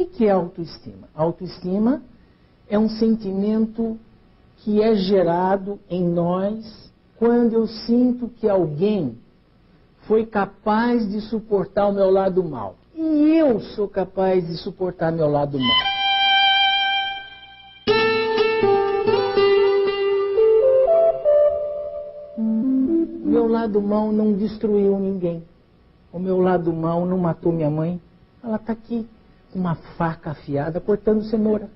que é autoestima? Autoestima é um sentimento que é gerado em nós quando eu sinto que alguém foi capaz de suportar o meu lado mal. E eu sou capaz de suportar meu lado mal. O meu lado mal não destruiu ninguém. O meu lado mal não matou minha mãe. Ela está aqui com uma faca afiada cortando cenoura.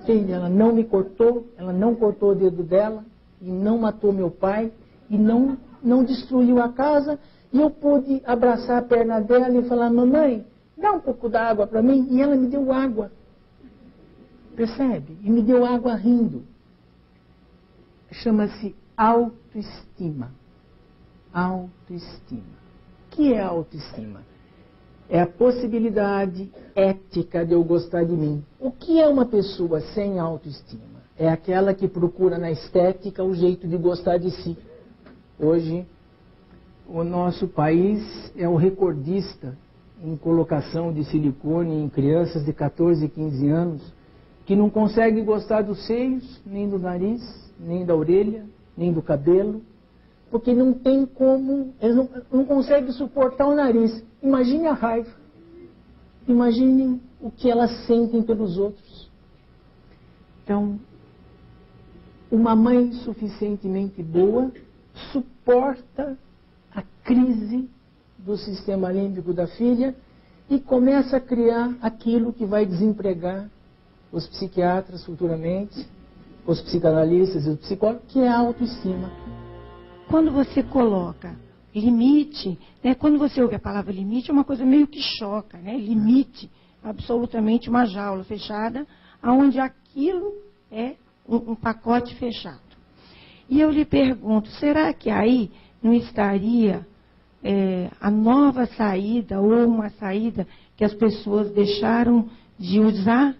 Entende? Ela não me cortou, ela não cortou o dedo dela, e não matou meu pai, e não destruiu a casa, e eu pude abraçar a perna dela e falar, mamãe, dá um pouco d'água para mim, e ela me deu água. Percebe? E me deu água rindo. Chama-se autoestima. Autoestima. O que é autoestima? É a possibilidade ética de eu gostar de mim. O que é uma pessoa sem autoestima? É aquela que procura na estética o jeito de gostar de si. Hoje, o nosso país é o recordista em colocação de silicone em crianças de 14 e 15 anos que não conseguem gostar dos seios, nem do nariz, nem da orelha, nem do cabelo, porque não tem como, eles não conseguem suportar o nariz. Imagine a raiva. Imagine o que elas sentem pelos outros. Então, uma mãe suficientemente boa suporta a crise do sistema límbico da filha e começa a criar aquilo que vai desempregar os psiquiatras futuramente, os psicanalistas e os psicólogos, que é a autoestima. Quando você coloca limite, né, quando você ouve a palavra limite, é uma coisa meio que choca, né? Limite, absolutamente uma jaula fechada, onde aquilo é um pacote fechado. E eu lhe pergunto, será que aí não estaria a nova saída, ou uma saída que as pessoas deixaram de usar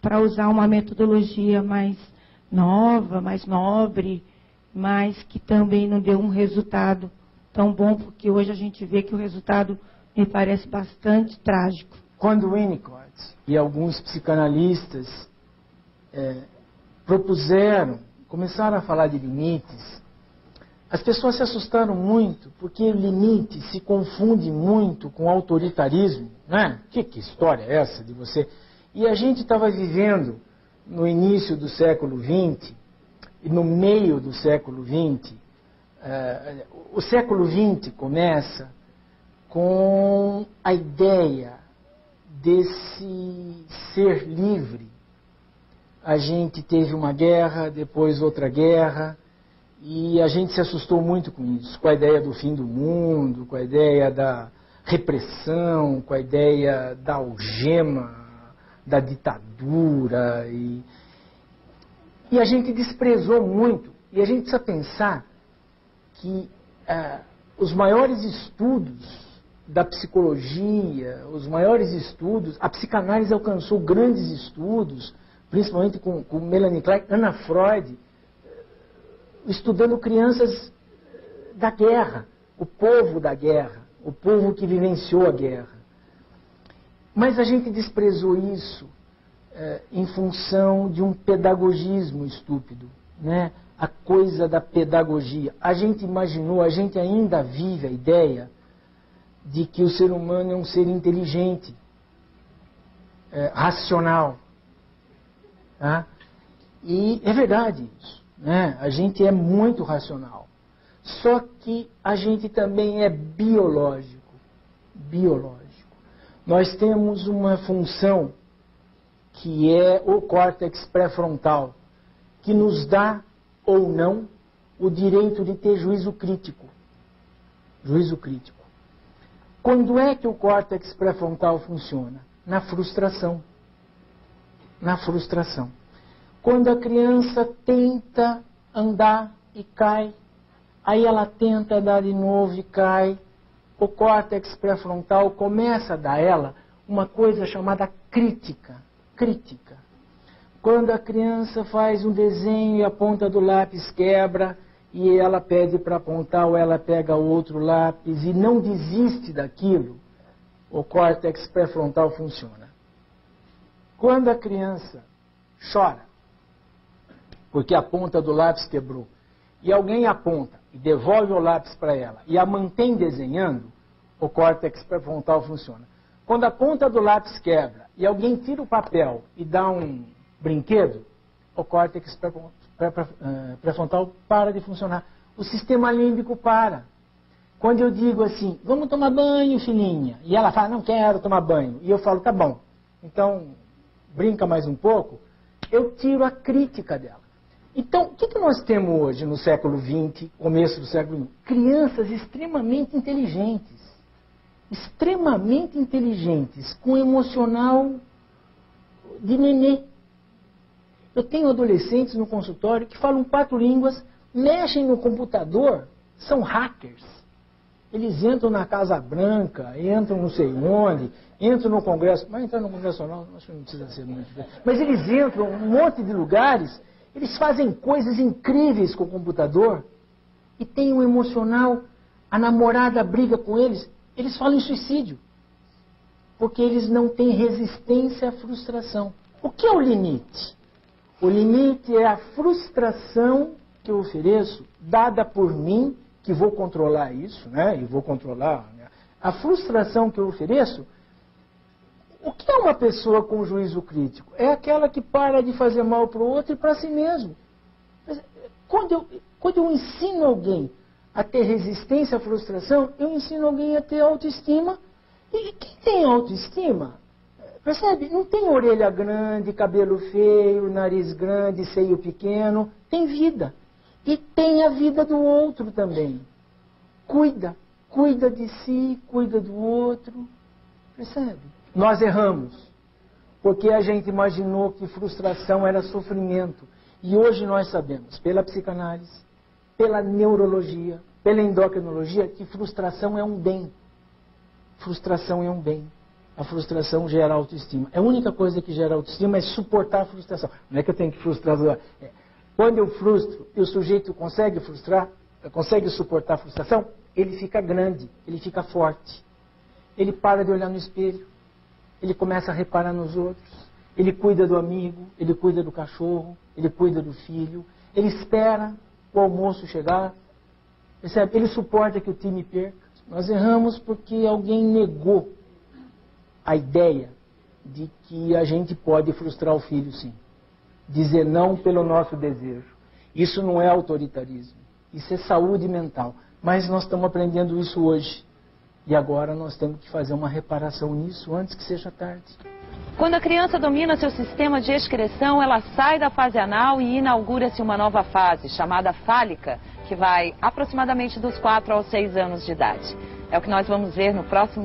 para usar uma metodologia mais nova, mais nobre, mas que também não deu um resultado tão bom, porque hoje a gente vê que o resultado me parece bastante trágico. Quando Winnicott e alguns psicanalistas começaram a falar de limites, as pessoas se assustaram muito, porque o limite se confunde muito com autoritarismo, né? Que história é essa de você? E a gente estava vivendo no início do século XX, e no meio do século XX, o século XX começa com a ideia desse ser livre. A gente teve uma guerra, depois outra guerra, e a gente se assustou muito com isso, com a ideia do fim do mundo, com a ideia da repressão, com a ideia da algema, da ditadura, e a gente desprezou muito. E a gente precisa pensar que os maiores estudos da psicologia, os maiores estudos, a psicanálise alcançou grandes estudos, principalmente com Melanie Klein, Anna Freud, estudando crianças da guerra, o povo da guerra, o povo que vivenciou a guerra. Mas a gente desprezou isso em função de um pedagogismo estúpido, né? A coisa da pedagogia. A gente imaginou, a gente ainda vive a ideia de que o ser humano é um ser inteligente, racional. Tá? E é verdade isso, né? A gente é muito racional. Só que a gente também é biológico. Biológico. Nós temos uma função que é o córtex pré-frontal, que nos dá ou não o direito de ter juízo crítico. Juízo crítico. Quando é que o córtex pré-frontal funciona? Na frustração. Na frustração. Quando a criança tenta andar e cai, aí ela tenta andar de novo e cai, o córtex pré-frontal começa a dar a ela uma coisa chamada crítica. Crítica. Quando a criança faz um desenho e a ponta do lápis quebra e ela pede para apontar ou ela pega outro lápis e não desiste daquilo, o córtex pré-frontal funciona. Quando a criança chora, porque a ponta do lápis quebrou, e alguém aponta e devolve o lápis para ela e a mantém desenhando, o córtex pré-frontal funciona. Quando a ponta do lápis quebra e alguém tira o papel e dá um brinquedo, o córtex pré-frontal para de funcionar. O sistema límbico para. Quando eu digo assim, vamos tomar banho, filhinha, e ela fala, não quero tomar banho, e eu falo, tá bom, então brinca mais um pouco, eu tiro a crítica dela. Então, o que nós temos hoje no século XX, começo do século XXI? Crianças extremamente inteligentes, com emocional de nenê. Eu tenho adolescentes no consultório que falam 4 línguas, mexem no computador, são hackers. Eles entram na Casa Branca, entram não sei onde, entram no Congresso, mas entrar no Congresso não, acho que não precisa ser muito. Mas eles entram em um monte de lugares, eles fazem coisas incríveis com o computador e tem um emocional, a namorada briga com eles, eles falam em suicídio, porque eles não têm resistência à frustração. O que é o limite? O limite é a frustração que eu ofereço, dada por mim, que vou controlar isso, né? E vou controlar, né? A frustração que eu ofereço. O que é uma pessoa com juízo crítico? É aquela que para de fazer mal para o outro e para si mesmo. Quando eu ensino alguém a ter resistência à frustração, eu ensino alguém a ter autoestima. E quem tem autoestima, percebe? Não tem orelha grande, cabelo feio, nariz grande, seio pequeno. Tem vida. E tem a vida do outro também. Cuida de si, cuida do outro. Percebe? Nós erramos, porque a gente imaginou que frustração era sofrimento. E hoje nós sabemos, pela psicanálise, pela neurologia, pela endocrinologia, que frustração é um bem. Frustração é um bem. A frustração gera autoestima. A única coisa que gera autoestima é suportar a frustração. Não é que eu tenho que frustrar. Quando eu frustro e o sujeito consegue suportar a frustração, ele fica grande, ele fica forte. Ele para de olhar no espelho, ele começa a reparar nos outros, ele cuida do amigo, ele cuida do cachorro, ele cuida do filho, ele espera o almoço chegar, percebe? Ele suporta que o time perca. Nós erramos porque alguém negou a ideia de que a gente pode frustrar o filho, sim. Dizer não pelo nosso desejo. Isso não é autoritarismo. Isso é saúde mental. Mas nós estamos aprendendo isso hoje. E agora nós temos que fazer uma reparação nisso antes que seja tarde. Quando a criança domina seu sistema de excreção, ela sai da fase anal e inaugura-se uma nova fase, chamada fálica, que vai aproximadamente dos 4 aos 6 anos de idade. É o que nós vamos ver no próximo